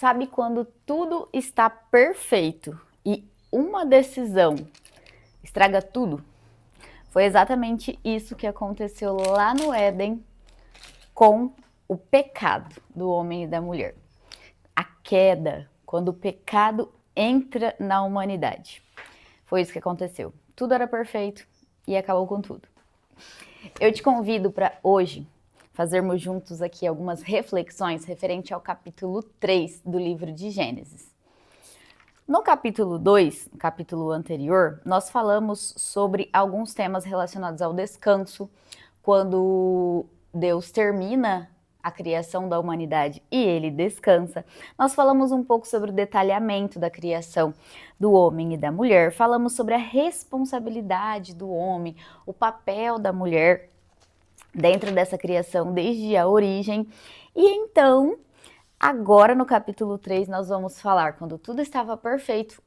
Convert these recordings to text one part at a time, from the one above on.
Sabe quando tudo está perfeito e uma decisão estraga tudo? Foi exatamente isso que aconteceu lá no Éden com o pecado do homem e da mulher. A queda, quando o pecado entra na humanidade. Foi isso que aconteceu. Tudo era perfeito e acabou com tudo. Eu te convido para hoje fazermos juntos aqui algumas reflexões referente ao capítulo 3 do livro de Gênesis. No capítulo 2, no capítulo anterior, nós falamos sobre alguns temas relacionados ao descanso, quando Deus termina a criação da humanidade e ele descansa. Nós falamos um pouco sobre o detalhamento da criação do homem e da mulher, falamos sobre a responsabilidade do homem, o papel da mulher dentro dessa criação desde a origem. E então, agora no capítulo 3 nós vamos falar, quando tudo estava perfeito,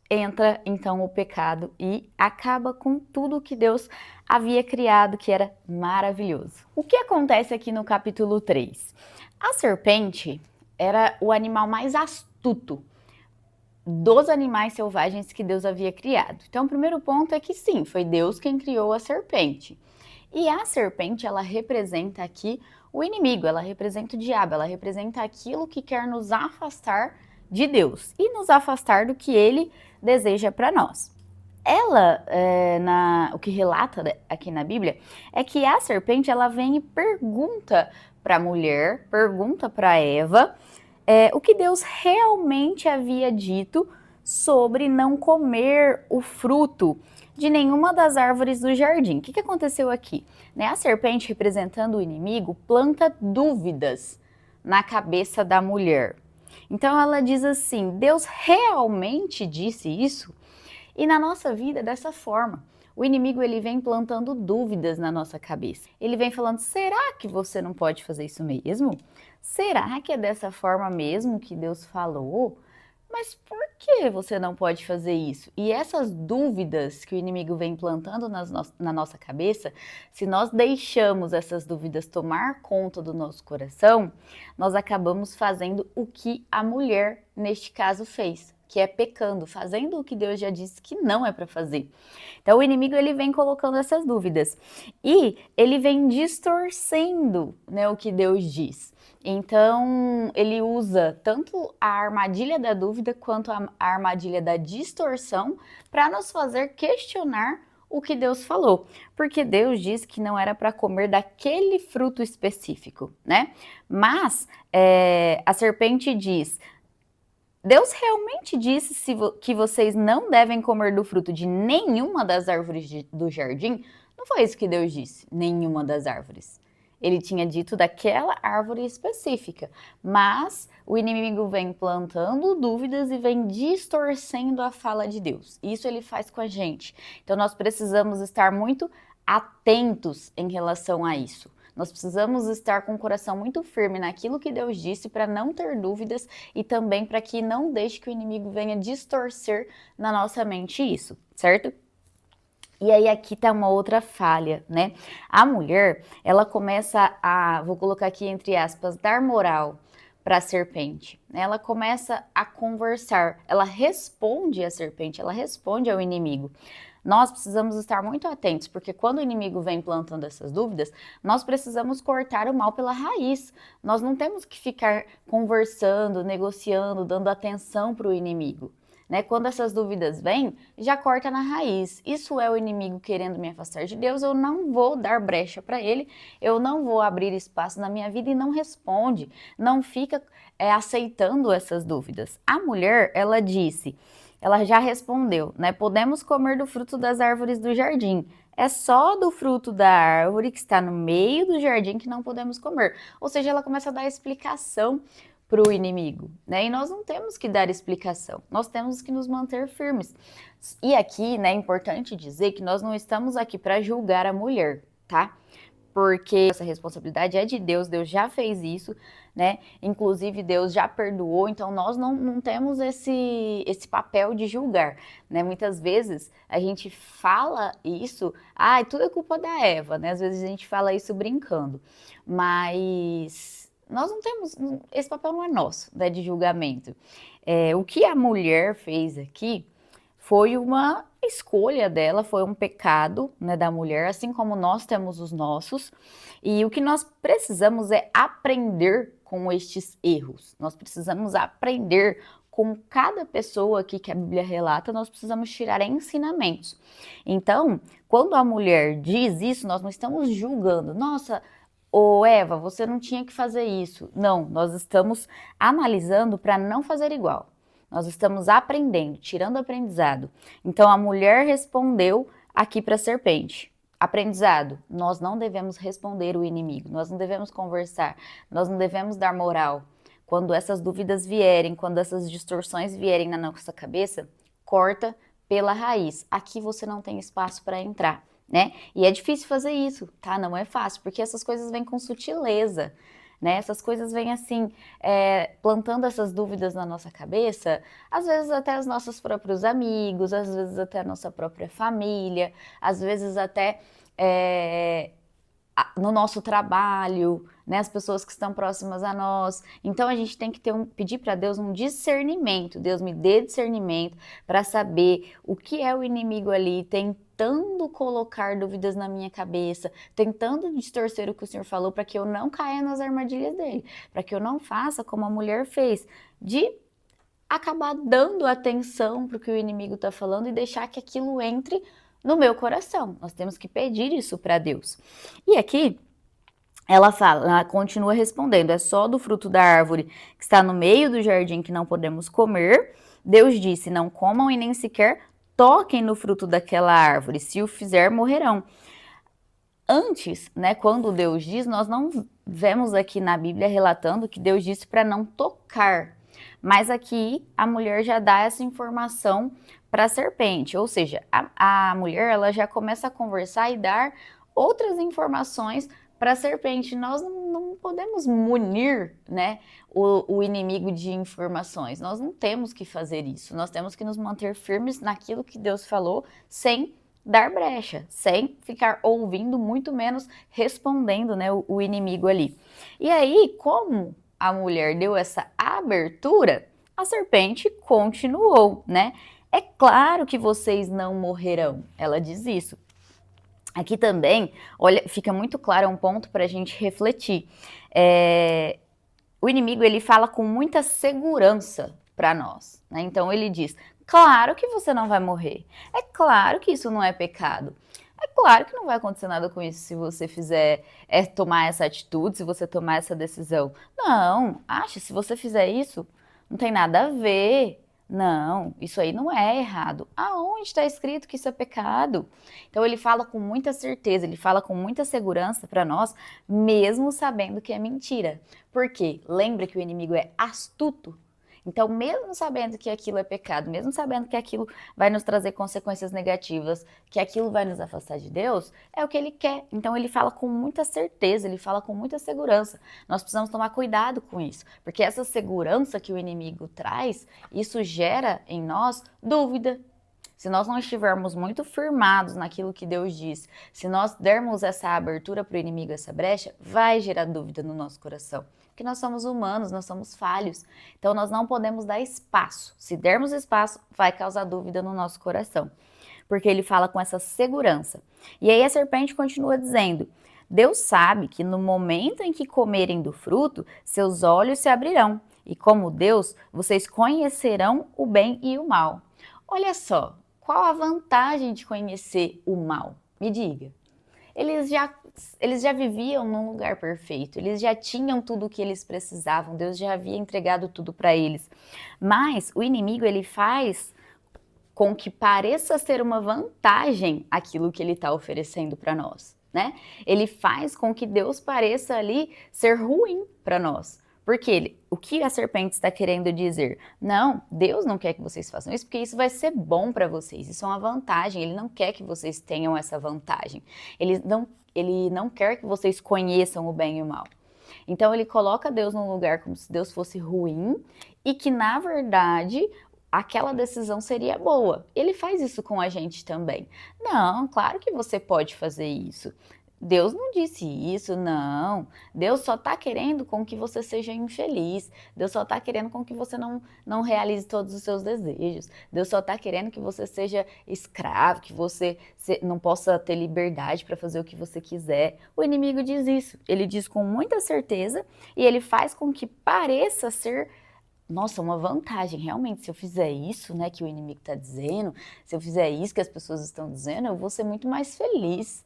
entra então o pecado e acaba com tudo que Deus havia criado, que era maravilhoso. O que acontece aqui no capítulo 3? A serpente era o animal mais astuto dos animais selvagens que Deus havia criado. Então, o primeiro ponto é que sim, foi Deus quem criou a serpente. E a serpente, ela representa aqui o inimigo, ela representa o diabo, ela representa aquilo que quer nos afastar de Deus e nos afastar do que ele deseja para nós. Ela, o que relata aqui na Bíblia, é que a serpente, ela vem e pergunta para a mulher, pergunta para Eva, o que Deus realmente havia dito sobre não comer o fruto de nenhuma das árvores do jardim. O que aconteceu aqui? A serpente, representando o inimigo, planta dúvidas na cabeça da mulher. Então ela diz assim, Deus realmente disse isso? E na nossa vida, dessa forma, o inimigo ele vem plantando dúvidas na nossa cabeça. Ele vem falando, será que você não pode fazer isso mesmo? Será que é dessa forma mesmo que Deus falou? Mas por que você não pode fazer isso? E essas dúvidas que o inimigo vem plantando na nossa cabeça, se nós deixamos essas dúvidas tomar conta do nosso coração, nós acabamos fazendo o que a mulher, neste caso, fez, que é pecando, fazendo o que Deus já disse que não é para fazer. Então o inimigo ele vem colocando essas dúvidas e ele vem distorcendo, o que Deus diz. Então, ele usa tanto a armadilha da dúvida quanto a armadilha da distorção para nos fazer questionar o que Deus falou. Porque Deus disse que não era para comer daquele fruto específico, Mas a serpente diz, Deus realmente disse que vocês não devem comer do fruto de nenhuma das árvores do jardim? Não foi isso que Deus disse, nenhuma das árvores. Ele tinha dito daquela árvore específica, mas o inimigo vem plantando dúvidas e vem distorcendo a fala de Deus. Isso ele faz com a gente. Então nós precisamos estar muito atentos em relação a isso. Nós precisamos estar com o coração muito firme naquilo que Deus disse para não ter dúvidas e também para que não deixe que o inimigo venha distorcer na nossa mente isso, certo? E aí aqui tá uma outra falha, A mulher, ela começa a, vou colocar aqui entre aspas, dar moral para a serpente. Ela começa a conversar, ela responde à serpente, ela responde ao inimigo. Nós precisamos estar muito atentos, porque quando o inimigo vem plantando essas dúvidas, nós precisamos cortar o mal pela raiz. Nós não temos que ficar conversando, negociando, dando atenção para o inimigo. Quando essas dúvidas vêm, já corta na raiz. Isso é o inimigo querendo me afastar de Deus, eu não vou dar brecha para ele, eu não vou abrir espaço na minha vida e não responde, não fica aceitando essas dúvidas. A mulher, ela disse, ela já respondeu, podemos comer do fruto das árvores do jardim. É só do fruto da árvore que está no meio do jardim que não podemos comer. Ou seja, ela começa a dar explicação para o inimigo, E nós não temos que dar explicação, nós temos que nos manter firmes. E aqui, é importante dizer que nós não estamos aqui para julgar a mulher, tá? Porque essa responsabilidade é de Deus, Deus já fez isso, Inclusive Deus já perdoou, então nós não temos esse papel de julgar, Muitas vezes a gente fala isso, tudo é culpa da Eva, Às vezes a gente fala isso brincando, mas nós não temos, esse papel não é nosso, né, de julgamento. O que a mulher fez aqui foi uma escolha dela, foi um pecado, né, da mulher, assim como nós temos os nossos. E o que nós precisamos é aprender com estes erros. Nós precisamos aprender com cada pessoa aqui que a Bíblia relata, nós precisamos tirar ensinamentos. Então, quando a mulher diz isso, nós não estamos julgando. Nossa, ô Eva, você não tinha que fazer isso. Não, nós estamos analisando para não fazer igual. Nós estamos aprendendo, tirando aprendizado. Então a mulher respondeu aqui para a serpente. Aprendizado, nós não devemos responder o inimigo, nós não devemos conversar, nós não devemos dar moral. Quando essas dúvidas vierem, quando essas distorções vierem na nossa cabeça, corta pela raiz. Aqui você não tem espaço para entrar, né? E é difícil fazer isso, tá? Não é fácil, porque essas coisas vêm com sutileza, né? Essas coisas vêm assim, plantando essas dúvidas na nossa cabeça, às vezes até os nossos próprios amigos, às vezes até a nossa própria família, às vezes até no nosso trabalho, né, as pessoas que estão próximas a nós. Então a gente tem que pedir para Deus um discernimento. Deus me dê discernimento para saber o que é o inimigo ali, tentando colocar dúvidas na minha cabeça, tentando distorcer o que o Senhor falou para que eu não caia nas armadilhas dele, para que eu não faça como a mulher fez, de acabar dando atenção para o que o inimigo está falando e deixar que aquilo entre no meu coração. Nós temos que pedir isso para Deus. E aqui ela fala, ela continua respondendo, é só do fruto da árvore que está no meio do jardim que não podemos comer. Deus disse, não comam e nem sequer toquem no fruto daquela árvore, se o fizer, morrerão. Antes, né, quando Deus diz, nós não vemos aqui na Bíblia relatando que Deus disse para não tocar. Mas aqui a mulher já dá essa informação para a serpente, ou seja, a mulher ela já começa a conversar e dar outras informações para a serpente. Nós não podemos munir, né, o inimigo de informações, nós não temos que fazer isso, nós temos que nos manter firmes naquilo que Deus falou, sem dar brecha, sem ficar ouvindo, muito menos respondendo, né, o inimigo ali. E aí, como a mulher deu essa abertura, a serpente continuou, né? É claro que vocês não morrerão, ela diz isso. Aqui também, olha, fica muito claro, é um ponto para a gente refletir. O inimigo, ele fala com muita segurança para nós, né? Então ele diz, claro que você não vai morrer, é claro que isso não é pecado. É claro que não vai acontecer nada com isso se você fizer, tomar essa atitude, se você tomar essa decisão. Não, se você fizer isso, não tem nada a ver. Não, isso aí não é errado. Aonde está escrito que isso é pecado? Então ele fala com muita certeza, ele fala com muita segurança para nós, mesmo sabendo que é mentira. Por quê? Lembra que o inimigo é astuto? Então, mesmo sabendo que aquilo é pecado, mesmo sabendo que aquilo vai nos trazer consequências negativas, que aquilo vai nos afastar de Deus, é o que ele quer. Então, ele fala com muita certeza, ele fala com muita segurança. Nós precisamos tomar cuidado com isso, porque essa segurança que o inimigo traz, isso gera em nós dúvida. Se nós não estivermos muito firmados naquilo que Deus diz, se nós dermos essa abertura para o inimigo, essa brecha, vai gerar dúvida no nosso coração. Porque nós somos humanos, nós somos falhos. Então nós não podemos dar espaço. Se dermos espaço, vai causar dúvida no nosso coração. Porque ele fala com essa segurança. E aí a serpente continua dizendo, Deus sabe que no momento em que comerem do fruto, seus olhos se abrirão. E como Deus, vocês conhecerão o bem e o mal. Olha só, qual a vantagem de conhecer o mal? Me diga. Eles já viviam num lugar perfeito, eles já tinham tudo o que eles precisavam, Deus já havia entregado tudo para eles. Mas o inimigo, ele faz com que pareça ser uma vantagem aquilo que ele está oferecendo para nós, né? Ele faz com que Deus pareça ali ser ruim para nós. Porque o que a serpente está querendo dizer? Não, Deus não quer que vocês façam isso, porque isso vai ser bom para vocês, isso é uma vantagem, Ele não quer que vocês tenham essa vantagem. Ele não quer que vocês conheçam o bem e o mal. Então ele coloca Deus num lugar como se Deus fosse ruim e que, na verdade, aquela decisão seria boa. Ele faz isso com a gente também. Não, claro que você pode fazer isso. Deus não disse isso, não. Deus só está querendo com que você seja infeliz. Deus só está querendo com que você não realize todos os seus desejos. Deus só está querendo que você seja escravo, que você não possa ter liberdade para fazer o que você quiser. O inimigo diz isso. Ele diz com muita certeza e ele faz com que pareça ser, nossa, uma vantagem. Realmente, se eu fizer isso, né, que o inimigo está dizendo, se eu fizer isso que as pessoas estão dizendo, eu vou ser muito mais feliz.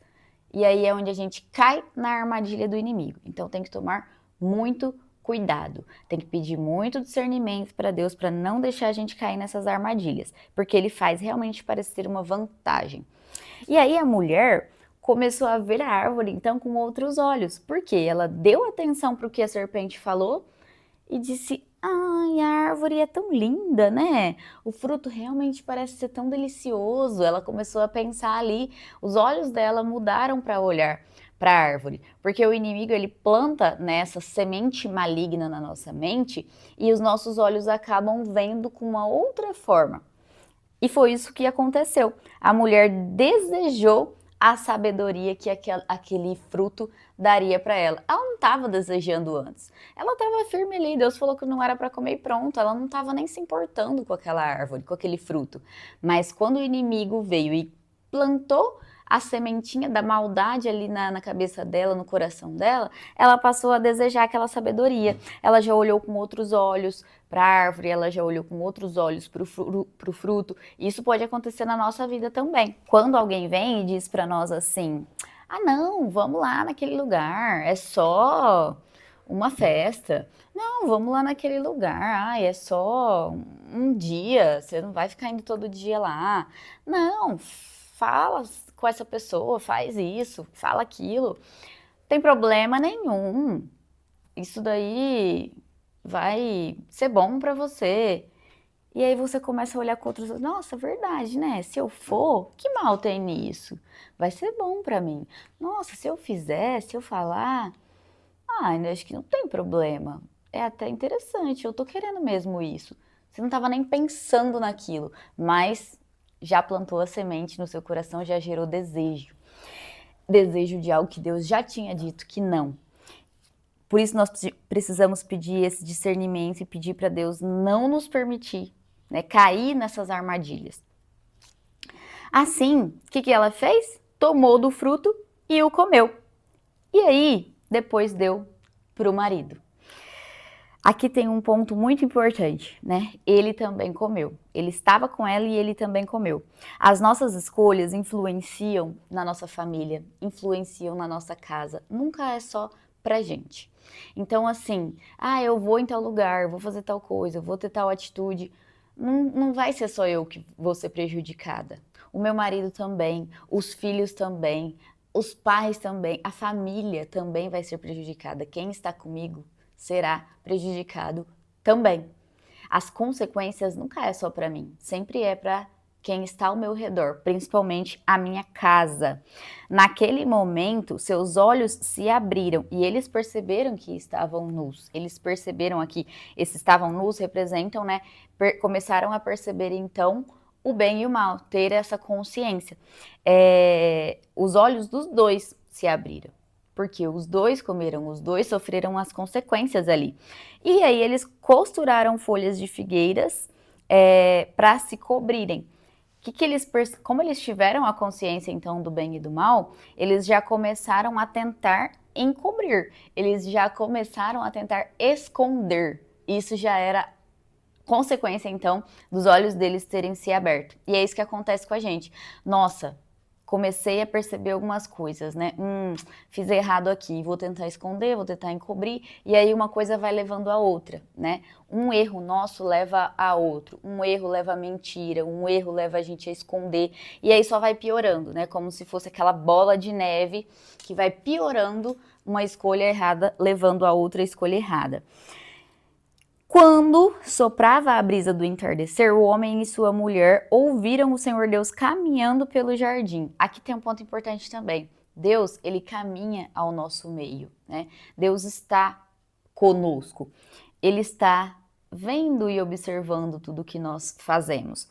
E aí é onde a gente cai na armadilha do inimigo. Então tem que tomar muito cuidado, tem que pedir muito discernimento para Deus para não deixar a gente cair nessas armadilhas, porque ele faz realmente parecer uma vantagem. E aí a mulher começou a ver a árvore então com outros olhos, porque ela deu atenção para o que a serpente falou e disse: ai, a árvore é tão linda, né? O fruto realmente parece ser tão delicioso. Ela começou a pensar ali, os olhos dela mudaram para olhar para a árvore, porque o inimigo ele planta nessa semente maligna na nossa mente e os nossos olhos acabam vendo com uma outra forma. E foi isso que aconteceu. A mulher desejou a sabedoria que aquele fruto daria para ela. Ela não estava desejando antes. Ela estava firme ali. Deus falou que não era para comer e pronto. Ela não estava nem se importando com aquela árvore, com aquele fruto. Mas quando o inimigo veio e plantou a sementinha da maldade ali na cabeça dela, no coração dela, ela passou a desejar aquela sabedoria. Ela já olhou com outros olhos para a árvore, ela já olhou com outros olhos para o fruto. Isso pode acontecer na nossa vida também. Quando alguém vem e diz para nós assim: ah não, vamos lá naquele lugar, é só uma festa. Não, vamos lá naquele lugar, é só um dia, você não vai ficar indo todo dia lá. Não, fala com essa pessoa, faz isso, fala aquilo. Não tem problema nenhum. Isso daí vai ser bom para você. E aí você começa a olhar com outros, nossa, verdade, né? Se eu for, que mal tem nisso? Vai ser bom para mim. Nossa, se eu fizer, se eu falar, acho que não tem problema. É até interessante, eu tô querendo mesmo isso. Você não estava nem pensando naquilo, mas já plantou a semente no seu coração, já gerou desejo. Desejo de algo que Deus já tinha dito que não. Por isso nós precisamos pedir esse discernimento e pedir para Deus não nos permitir, né, cair nessas armadilhas. Assim, o que ela fez? Tomou do fruto e o comeu. E aí, depois deu para o marido. Aqui tem um ponto muito importante, né? Ele também comeu. Ele estava com ela e ele também comeu. As nossas escolhas influenciam na nossa família, influenciam na nossa casa. Nunca é só pra gente. Então, assim, eu vou em tal lugar, vou fazer tal coisa, vou ter tal atitude. Não vai ser só eu que vou ser prejudicada. O meu marido também, os filhos também, os pais também, a família também vai ser prejudicada. Quem está comigo será prejudicado também. As consequências nunca é só para mim, sempre é para quem está ao meu redor, principalmente a minha casa. Naquele momento, seus olhos se abriram e eles perceberam que estavam nus. Eles perceberam aqui, esses estavam nus representam, né? Começaram a perceber então o bem e o mal, ter essa consciência. Os olhos dos dois se abriram. Porque os dois comeram, os dois sofreram as consequências ali. E aí eles costuraram folhas de figueiras para se cobrirem. Como eles tiveram a consciência então do bem e do mal, eles já começaram a tentar encobrir, eles já começaram a tentar esconder. Isso já era consequência então dos olhos deles terem se aberto. E é isso que acontece com a gente. Nossa, comecei a perceber algumas coisas, né? Fiz errado aqui, vou tentar esconder, vou tentar encobrir, e aí uma coisa vai levando a outra, né? Um erro nosso leva a outro, um erro leva a mentira, um erro leva a gente a esconder, e aí só vai piorando, né? Como se fosse aquela bola de neve que vai piorando uma escolha errada, levando a outra escolha errada. Quando soprava a brisa do entardecer, o homem e sua mulher ouviram o Senhor Deus caminhando pelo jardim. Aqui tem um ponto importante também. Deus, ele caminha ao nosso meio, né? Deus está conosco. Ele está vendo e observando tudo que nós fazemos.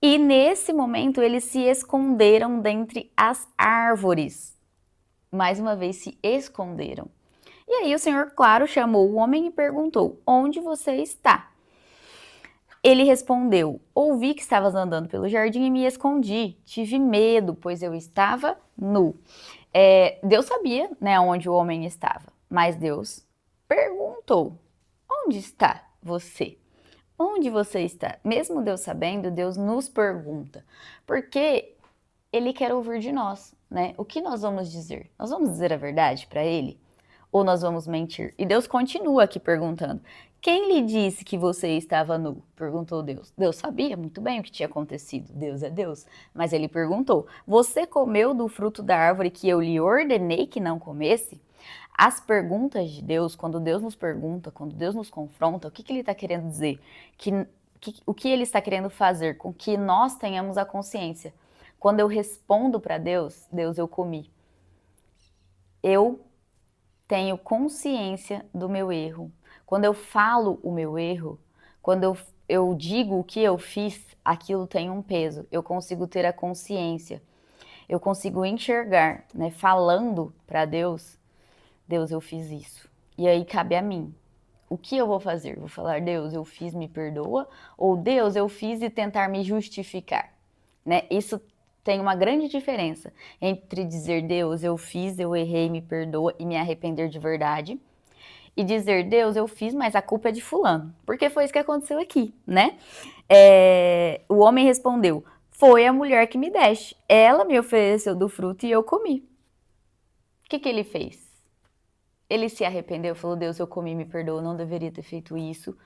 E nesse momento, eles se esconderam dentre as árvores. mais uma vez se esconderam. E aí o Senhor, claro, chamou o homem e perguntou: onde você está? Ele respondeu: ouvi que estavas andando pelo jardim e me escondi. Tive medo, pois eu estava nu. Deus sabia, né, onde o homem estava, mas Deus perguntou: onde está você? Onde você está? Mesmo Deus sabendo, Deus nos pergunta, porque Ele quer ouvir de nós, né? O que nós vamos dizer? Nós vamos dizer a verdade para Ele? Ou nós vamos mentir? E Deus continua aqui perguntando: quem lhe disse que você estava nu? Perguntou Deus. Deus sabia muito bem o que tinha acontecido. Deus é Deus. Mas ele perguntou: você comeu do fruto da árvore que eu lhe ordenei que não comesse? As perguntas de Deus, quando Deus nos pergunta, quando Deus nos confronta, o que ele está querendo dizer? O que ele está querendo fazer com que nós tenhamos a consciência? Quando eu respondo para Deus, Deus, eu comi. Eu tenho consciência do meu erro. Quando eu falo o meu erro, quando eu digo o que eu fiz, aquilo tem um peso. Eu consigo ter a consciência. Eu consigo enxergar, né? Falando para Deus, Deus, eu fiz isso. E aí cabe a mim. O que eu vou fazer? Vou falar: Deus, eu fiz, me perdoa? Ou Deus, eu fiz e tentar me justificar? Né? Isso tem uma grande diferença entre dizer: Deus, eu fiz, eu errei, me perdoa, e me arrepender de verdade, e dizer: Deus, eu fiz, mas a culpa é de fulano, porque foi isso que aconteceu aqui, né? O homem respondeu: foi a mulher que me deste, ela me ofereceu do fruto e eu comi. O que ele fez? Ele se arrependeu, falou: Deus, eu comi, me perdoa, não deveria ter feito isso,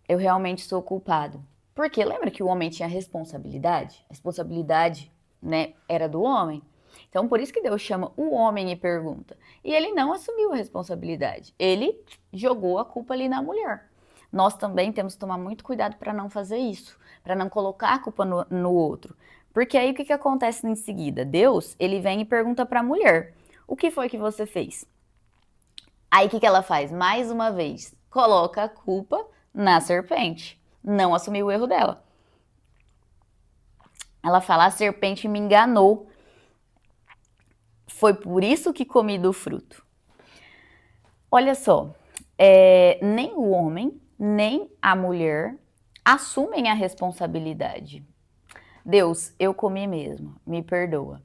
eu realmente sou culpado. Porque lembra que o homem tinha responsabilidade? A responsabilidade, né, era do homem. Então, por isso que Deus chama o homem e pergunta. E ele não assumiu a responsabilidade. Ele jogou a culpa ali na mulher. Nós também temos que tomar muito cuidado para não fazer isso, para não colocar a culpa no outro. Porque aí o que acontece em seguida? Deus, ele vem e pergunta para a mulher: o que foi que você fez? Aí o que ela faz? Mais uma vez, coloca a culpa na serpente. Não assumiu o erro dela. Ela fala: a serpente me enganou. Foi por isso que comi do fruto. Olha só, nem o homem, nem a mulher assumem a responsabilidade. Deus, eu comi mesmo, me perdoa.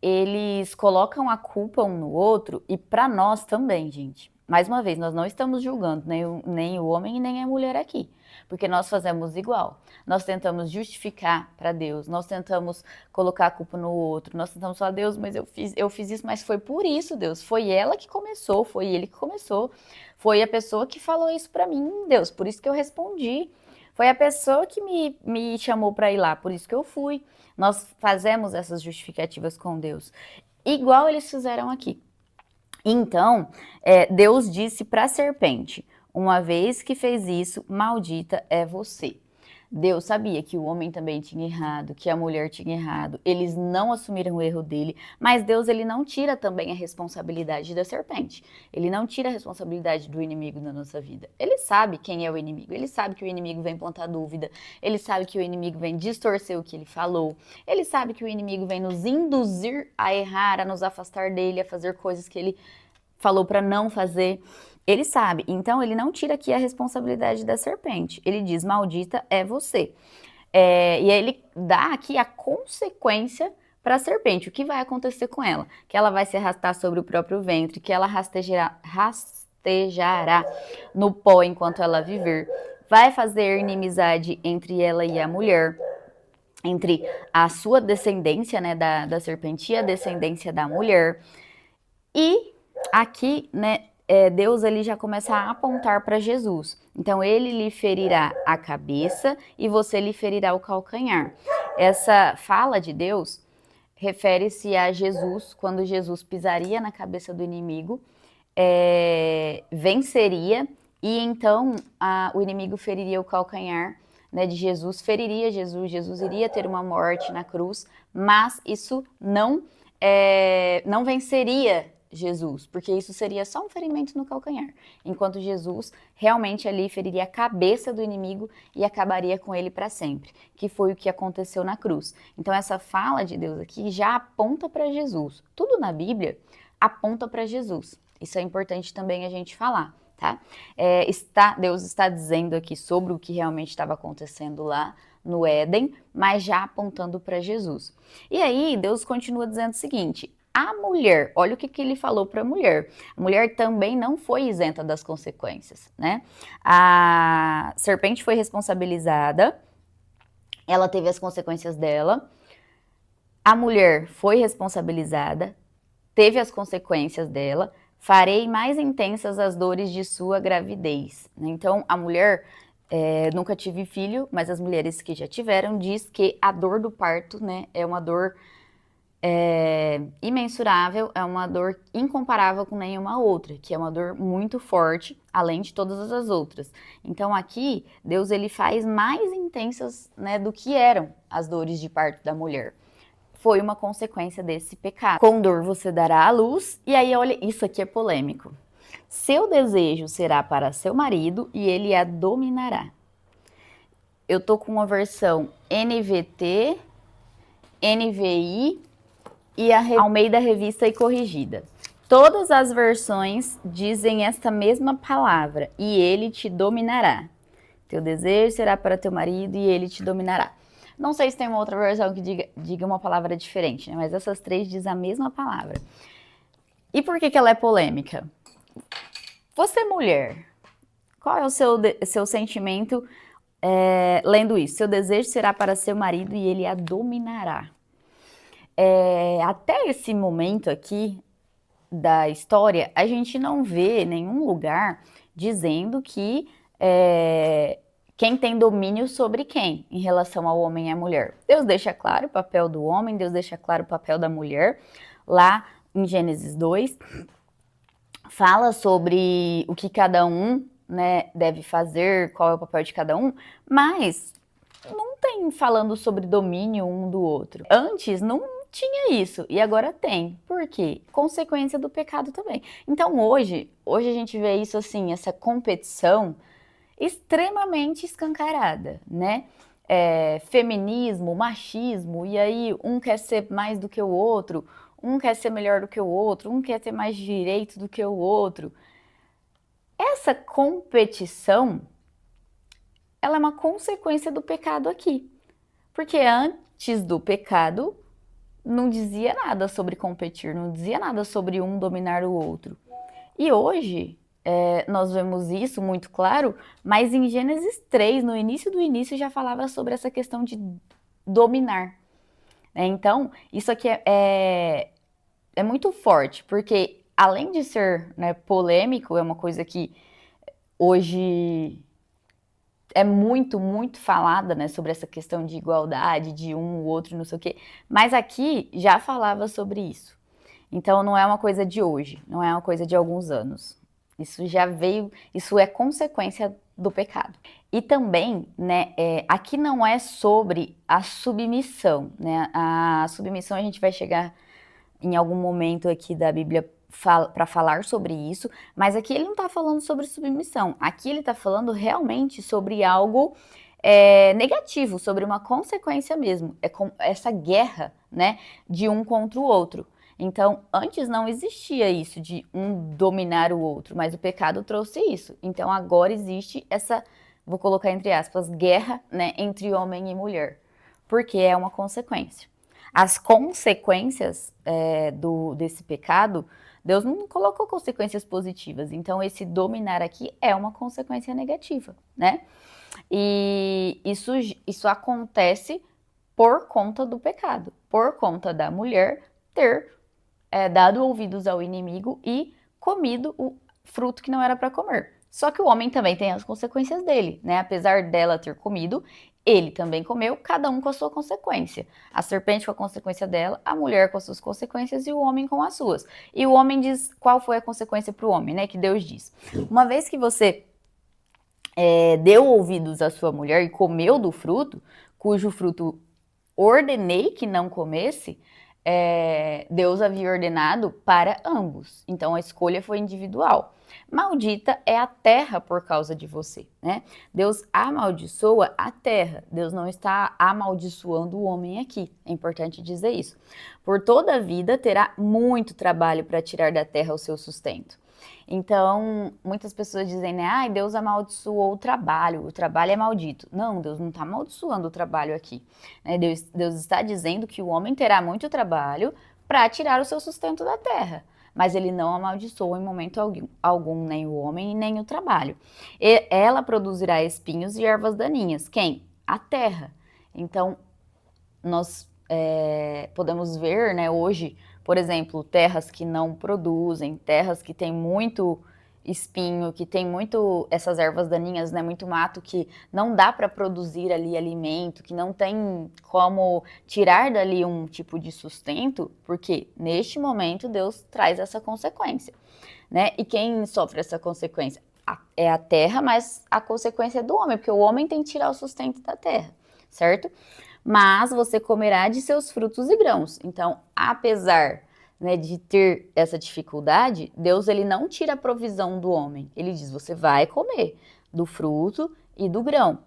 Eles colocam a culpa um no outro, e para nós também, gente. Mais uma vez, nós não estamos julgando nem o homem e nem a mulher aqui, porque nós fazemos igual. Nós tentamos justificar para Deus, nós tentamos colocar a culpa no outro, nós tentamos falar: Deus, mas eu fiz isso, mas foi por isso, Deus. Foi ela que começou, foi ele que começou, foi a pessoa que falou isso para mim, Deus, por isso que eu respondi. Foi a pessoa que me chamou para ir lá, por isso que eu fui. Nós fazemos essas justificativas com Deus, igual eles fizeram aqui. Então, Deus disse para a serpente: uma vez que fez isso, maldita é você. Deus sabia que o homem também tinha errado, que a mulher tinha errado. Eles não assumiram o erro dele, mas Deus, ele não tira também a responsabilidade da serpente. Ele não tira a responsabilidade do inimigo na nossa vida. Ele sabe quem é o inimigo. Ele sabe que o inimigo vem plantar dúvida. Ele sabe que o inimigo vem distorcer o que ele falou. Ele sabe que o inimigo vem nos induzir a errar, a nos afastar dele, a fazer coisas que ele falou para não fazer. Ele sabe, então ele não tira aqui a responsabilidade da serpente. Ele diz: maldita é você. E aí ele dá aqui a consequência para a serpente. O que vai acontecer com ela? Que ela vai se arrastar sobre o próprio ventre, que ela rastejará no pó enquanto ela viver. Vai fazer inimizade entre ela e a mulher, entre a sua descendência, né, da serpente, e a descendência da mulher. E aqui, né, Deus ele já começa a apontar para Jesus. Então, ele lhe ferirá a cabeça e você lhe ferirá o calcanhar. Essa fala de Deus refere-se a Jesus, quando Jesus pisaria na cabeça do inimigo, venceria, e então o inimigo feriria o calcanhar, né, de Jesus, feriria Jesus iria ter uma morte na cruz, mas isso não venceria Jesus, porque isso seria só um ferimento no calcanhar, enquanto Jesus realmente ali feriria a cabeça do inimigo e acabaria com ele para sempre, que foi o que aconteceu na cruz. Então essa fala de Deus aqui já aponta para Jesus. Tudo na Bíblia aponta para Jesus. Isso é importante também a gente falar, tá? Deus está dizendo aqui sobre o que realmente estava acontecendo lá no Éden, mas já apontando para Jesus. E aí Deus continua dizendo o seguinte: a mulher, olha o que ele falou para a mulher. A mulher também não foi isenta das consequências, né? A serpente foi responsabilizada, ela teve as consequências dela. A mulher foi responsabilizada, teve as consequências dela. Farei mais intensas as dores de sua gravidez. Então, a mulher, nunca tive filho, mas as mulheres que já tiveram diz que a dor do parto, né, é uma dor imensurável, é uma dor incomparável com nenhuma outra, que é uma dor muito forte, além de todas as outras. Então aqui, Deus ele faz mais intensas, né, do que eram as dores de parto da mulher. Foi uma consequência desse pecado. Com dor você dará à luz, e aí olha, isso aqui é polêmico. Seu desejo será para seu marido e ele a dominará. Eu tô com uma versão NVT, NVI e a Almeida Revista e Corrigida. Todas as versões dizem esta mesma palavra, e ele te dominará. Teu desejo será para teu marido e ele te dominará. Não sei se tem uma outra versão que diga uma palavra diferente, né? Mas essas três dizem a mesma palavra. E por que ela é polêmica? Você, mulher, qual é o seu sentimento lendo isso? Seu desejo será para seu marido e ele a dominará. Até esse momento aqui da história, a gente não vê nenhum lugar dizendo que quem tem domínio sobre quem em relação ao homem e à mulher. Deus deixa claro o papel do homem, Deus deixa claro o papel da mulher. Lá em Gênesis 2, fala sobre o que cada um, né, deve fazer, qual é o papel de cada um, mas não tem falando sobre domínio um do outro. Antes não tinha isso, e agora tem. Por quê? Consequência do pecado também. Então hoje a gente vê isso assim, essa competição extremamente escancarada, né? Feminismo, machismo, e aí um quer ser mais do que o outro, um quer ser melhor do que o outro, um quer ter mais direito do que o outro. Essa competição, ela é uma consequência do pecado aqui. Porque antes do pecado, não dizia nada sobre competir, não dizia nada sobre um dominar o outro. E hoje, nós vemos isso muito claro, mas em Gênesis 3, no início do início, já falava sobre essa questão de dominar. Então, isso aqui é muito forte, porque além de ser, né, polêmico, é uma coisa que hoje é muito, muito falada, né, sobre essa questão de igualdade, de um, o outro, não sei o quê. Mas aqui já falava sobre isso. Então não é uma coisa de hoje, não é uma coisa de alguns anos. Isso já veio, isso é consequência do pecado. E também, né, aqui não é sobre a submissão, né? A submissão a gente vai chegar em algum momento aqui da Bíblia para falar sobre isso, mas aqui ele não está falando sobre submissão. Aqui ele está falando realmente sobre algo negativo, sobre uma consequência mesmo. É com essa guerra, né, de um contra o outro. Então, antes não existia isso de um dominar o outro, mas o pecado trouxe isso. Então, agora existe essa, vou colocar entre aspas, guerra, né, entre homem e mulher, porque é uma consequência. As consequências desse pecado, Deus não colocou consequências positivas, então esse dominar aqui é uma consequência negativa, né? E isso acontece por conta do pecado, por conta da mulher ter dado ouvidos ao inimigo e comido o fruto que não era para comer. Só que o homem também tem as consequências dele, né? Apesar dela ter comido, ele também comeu, cada um com a sua consequência. A serpente com a consequência dela, a mulher com as suas consequências e o homem com as suas. E o homem diz qual foi a consequência para o homem, né? Que Deus diz: uma vez que você deu ouvidos à sua mulher e comeu do fruto, cujo fruto ordenei que não comesse, Deus havia ordenado para ambos, então a escolha foi individual. Maldita é a terra por causa de você, né? Deus amaldiçoa a terra, Deus não está amaldiçoando o homem aqui, é importante dizer isso. Por toda a vida terá muito trabalho para tirar da terra o seu sustento. Então, muitas pessoas dizem, né, ai, Deus amaldiçoou o trabalho é maldito. Não, Deus não está amaldiçoando o trabalho aqui. Né? Deus está dizendo que o homem terá muito trabalho para tirar o seu sustento da terra. Mas ele não amaldiçoa em momento algum, nem o homem nem o trabalho. Ela produzirá espinhos e ervas daninhas. Quem? A terra. Então, nós podemos ver, né, hoje, por exemplo, terras que não produzem, terras que têm muito espinho, que tem muito essas ervas daninhas, né, muito mato, que não dá para produzir ali alimento, que não tem como tirar dali um tipo de sustento, porque neste momento Deus traz essa consequência, né? E quem sofre essa consequência? É a terra, mas a consequência é do homem, porque o homem tem que tirar o sustento da terra, certo? Mas você comerá de seus frutos e grãos. Então, apesar, né, de ter essa dificuldade, Deus ele não tira a provisão do homem. Ele diz, você vai comer do fruto e do grão,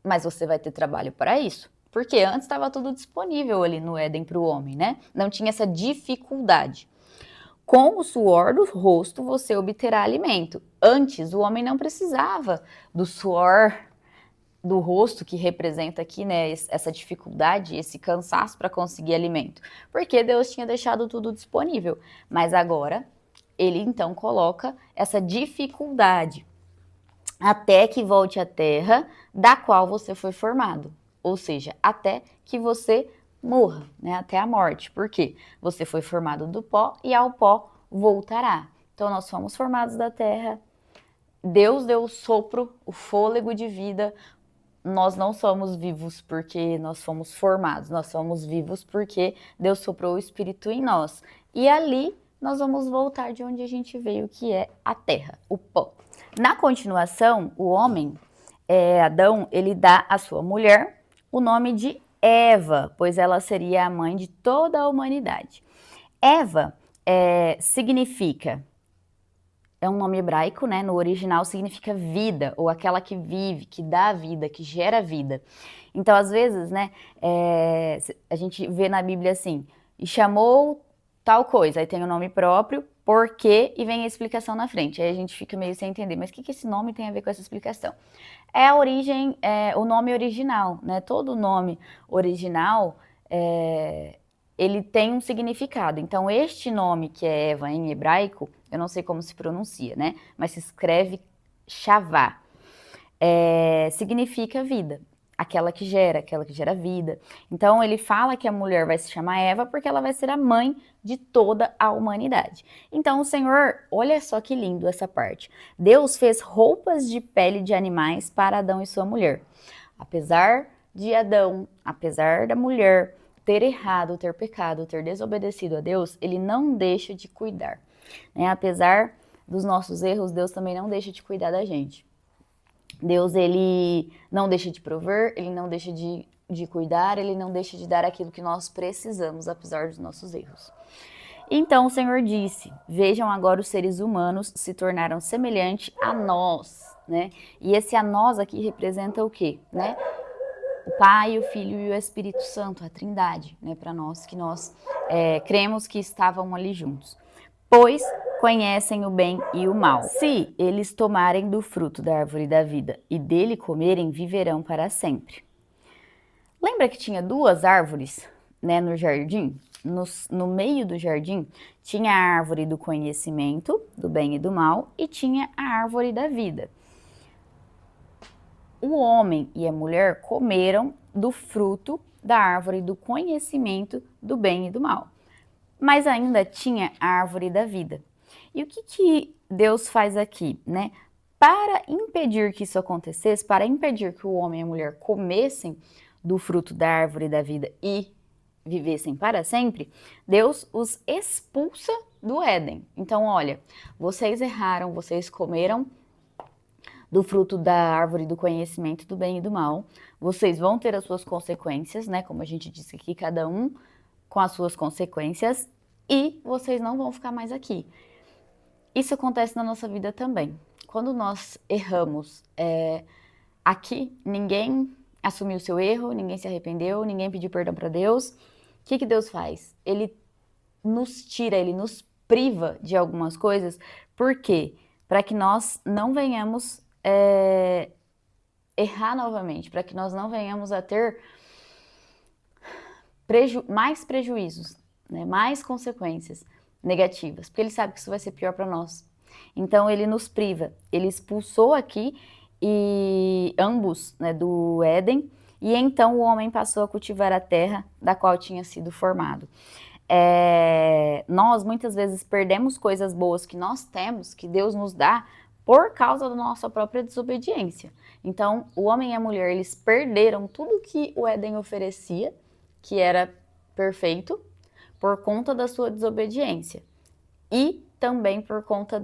mas você vai ter trabalho para isso. Porque antes estava tudo disponível ali no Éden para o homem, né? Não tinha essa dificuldade. Com o suor do rosto você obterá alimento. Antes, o homem não precisava do suor do rosto, que representa aqui, né, essa dificuldade, esse cansaço para conseguir alimento, porque Deus tinha deixado tudo disponível, mas agora ele então coloca essa dificuldade até que volte à terra da qual você foi formado, ou seja, até que você morra, né, até a morte, porque você foi formado do pó e ao pó voltará. Então nós fomos formados da terra, Deus deu o sopro, o fôlego de vida. Nós não somos vivos porque nós fomos formados, nós somos vivos porque Deus soprou o Espírito em nós. E ali nós vamos voltar de onde a gente veio, que é a terra, o pó. Na continuação, o homem, Adão, ele dá à sua mulher o nome de Eva, pois ela seria a mãe de toda a humanidade. Eva significa... É um nome hebraico, né? No original significa vida, ou aquela que vive, que dá vida, que gera vida. Então, às vezes, né, a gente vê na Bíblia assim, e chamou tal coisa, aí tem o nome próprio, por quê, e vem a explicação na frente. Aí a gente fica meio sem entender, mas o que esse nome tem a ver com essa explicação? É a origem, o nome original, né? Todo nome original, ele tem um significado. Então, este nome que é Eva em hebraico, eu não sei como se pronuncia, né? Mas se escreve Shavá. Significa vida, aquela que gera vida. Então, ele fala que a mulher vai se chamar Eva porque ela vai ser a mãe de toda a humanidade. Então, o Senhor, olha só que lindo essa parte. Deus fez roupas de pele de animais para Adão e sua mulher. Apesar de Adão, apesar da mulher ter errado, ter pecado, ter desobedecido a Deus, ele não deixa de cuidar. Né? Apesar dos nossos erros, Deus também não deixa de cuidar da gente. Deus, ele não deixa de prover, ele não deixa de cuidar, ele não deixa de dar aquilo que nós precisamos, apesar dos nossos erros. Então o Senhor disse, vejam agora os seres humanos se tornaram semelhantes a nós, né? E esse a nós aqui representa o quê, né? O Pai, o Filho e o Espírito Santo, a Trindade, né? Para nós, que nós cremos que estavam ali juntos. Pois conhecem o bem e o mal. Se eles tomarem do fruto da árvore da vida e dele comerem, viverão para sempre. Lembra que tinha duas árvores, né, no jardim? No meio do jardim tinha a árvore do conhecimento, do bem e do mal, e tinha a árvore da vida. O homem e a mulher comeram do fruto da árvore do conhecimento, do bem e do mal. Mas ainda tinha a árvore da vida. E o que Deus faz aqui, né? Para impedir que isso acontecesse, para impedir que o homem e a mulher comessem do fruto da árvore da vida e vivessem para sempre, Deus os expulsa do Éden. Então, olha, vocês erraram, vocês comeram do fruto da árvore do conhecimento do bem e do mal, vocês vão ter as suas consequências, né? Como a gente disse aqui, cada um com as suas consequências e vocês não vão ficar mais aqui. Isso acontece na nossa vida também. Quando nós erramos, aqui ninguém assumiu o seu erro, ninguém se arrependeu, ninguém pediu perdão para Deus. O que Deus faz? Ele nos tira, ele nos priva de algumas coisas. Por quê? Para que nós não venhamos errar novamente, para que nós não venhamos a ter mais prejuízos, né? Mais consequências negativas, porque ele sabe que isso vai ser pior para nós. Então ele nos priva, ele expulsou aqui e ambos, né, do Éden, e então o homem passou a cultivar a terra da qual tinha sido formado. Nós muitas vezes perdemos coisas boas que nós temos, que Deus nos dá, por causa da nossa própria desobediência. Então o homem e a mulher, eles perderam tudo que o Éden oferecia, que era perfeito, por conta da sua desobediência. E também por conta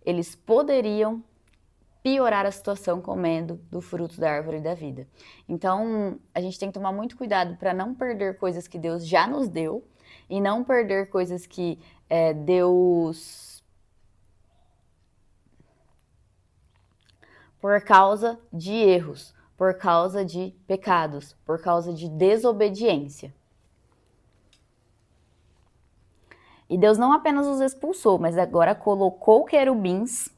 eles poderiam piorar a situação comendo do fruto da árvore da vida. Então, a gente tem que tomar muito cuidado para não perder coisas que Deus já nos deu e não perder coisas que Deus, por causa de erros, por causa de pecados, por causa de desobediência. E Deus não apenas os expulsou, mas agora colocou querubins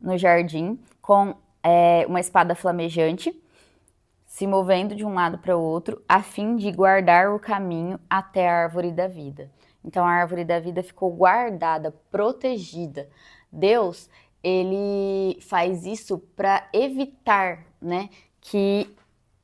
no jardim com uma espada flamejante, se movendo de um lado para o outro, a fim de guardar o caminho até a árvore da vida. Então a árvore da vida ficou guardada, protegida. Deus, ele faz isso para evitar, né, que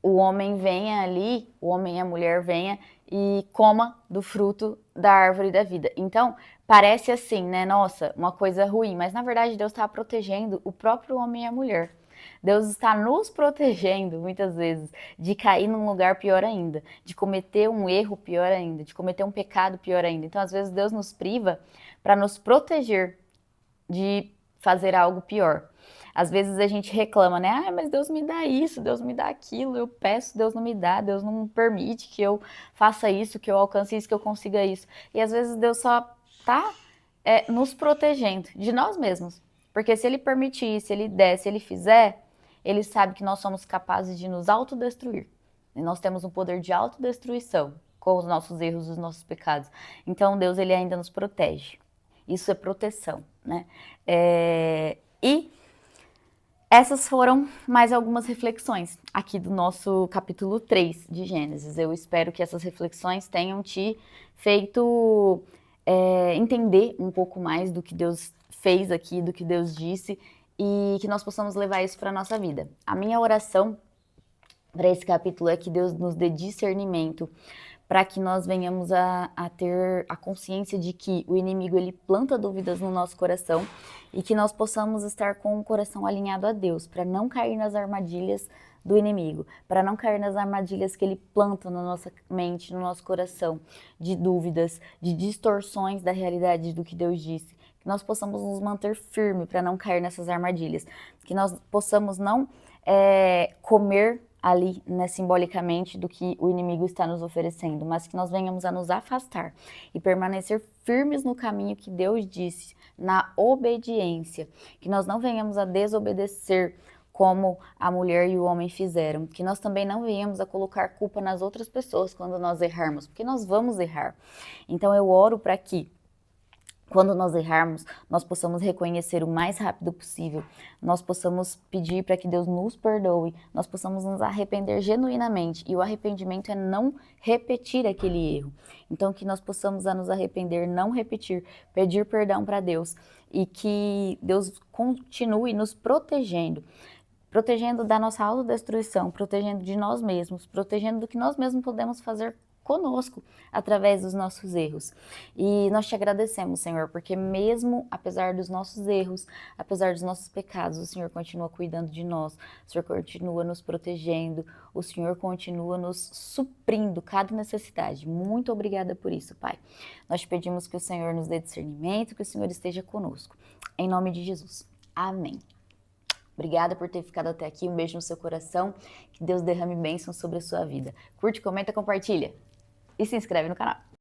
o homem venha ali, o homem e a mulher venha e coma do fruto da árvore da vida. Então, parece assim, né? Nossa, uma coisa ruim, mas na verdade Deus está protegendo o próprio homem e a mulher. Deus está nos protegendo, muitas vezes, de cair num lugar pior ainda, de cometer um erro pior ainda, de cometer um pecado pior ainda. Então, às vezes, Deus nos priva para nos proteger de fazer algo pior. Às vezes a gente reclama, né? Ah, mas Deus me dá isso, Deus me dá aquilo, eu peço, Deus não me dá, Deus não permite que eu faça isso, que eu alcance isso, que eu consiga isso. E às vezes Deus só tá nos protegendo de nós mesmos. Porque se Ele permitir, se Ele der, se Ele fizer, Ele sabe que nós somos capazes de nos autodestruir. E nós temos um poder de autodestruição com os nossos erros, os nossos pecados. Então Deus, Ele ainda nos protege. Isso é proteção, né? E essas foram mais algumas reflexões aqui do nosso capítulo 3 de Gênesis. Eu espero que essas reflexões tenham te feito entender um pouco mais do que Deus fez aqui, do que Deus disse, e que nós possamos levar isso para a nossa vida. A minha oração para esse capítulo é que Deus nos dê discernimento, para que nós venhamos a ter a consciência de que o inimigo, ele planta dúvidas no nosso coração e que nós possamos estar com o coração alinhado a Deus, para não cair nas armadilhas do inimigo, para não cair nas armadilhas que ele planta na nossa mente, no nosso coração, de dúvidas, de distorções da realidade do que Deus disse. Que nós possamos nos manter firmes para não cair nessas armadilhas, que nós possamos não comer ali, né, simbolicamente do que o inimigo está nos oferecendo, mas que nós venhamos a nos afastar e permanecer firmes no caminho que Deus disse, na obediência, que nós não venhamos a desobedecer como a mulher e o homem fizeram, que nós também não venhamos a colocar culpa nas outras pessoas quando nós errarmos, porque nós vamos errar. Então eu oro para que quando nós errarmos, nós possamos reconhecer o mais rápido possível, nós possamos pedir para que Deus nos perdoe, nós possamos nos arrepender genuinamente, e o arrependimento é não repetir aquele erro. Então que nós possamos nos arrepender, não repetir, pedir perdão para Deus, e que Deus continue nos protegendo da nossa autodestruição, protegendo de nós mesmos, protegendo do que nós mesmos podemos fazer conosco, através dos nossos erros. E nós te agradecemos, Senhor, porque mesmo apesar dos nossos erros, apesar dos nossos pecados, o Senhor continua cuidando de nós, o Senhor continua nos protegendo, o Senhor continua nos suprindo cada necessidade. Muito obrigada por isso, Pai. Nós te pedimos que o Senhor nos dê discernimento, que o Senhor esteja conosco. Em nome de Jesus. Amém. Obrigada por ter ficado até aqui, um beijo no seu coração, que Deus derrame bênção sobre a sua vida. Curte, comenta, compartilha e se inscreve no canal.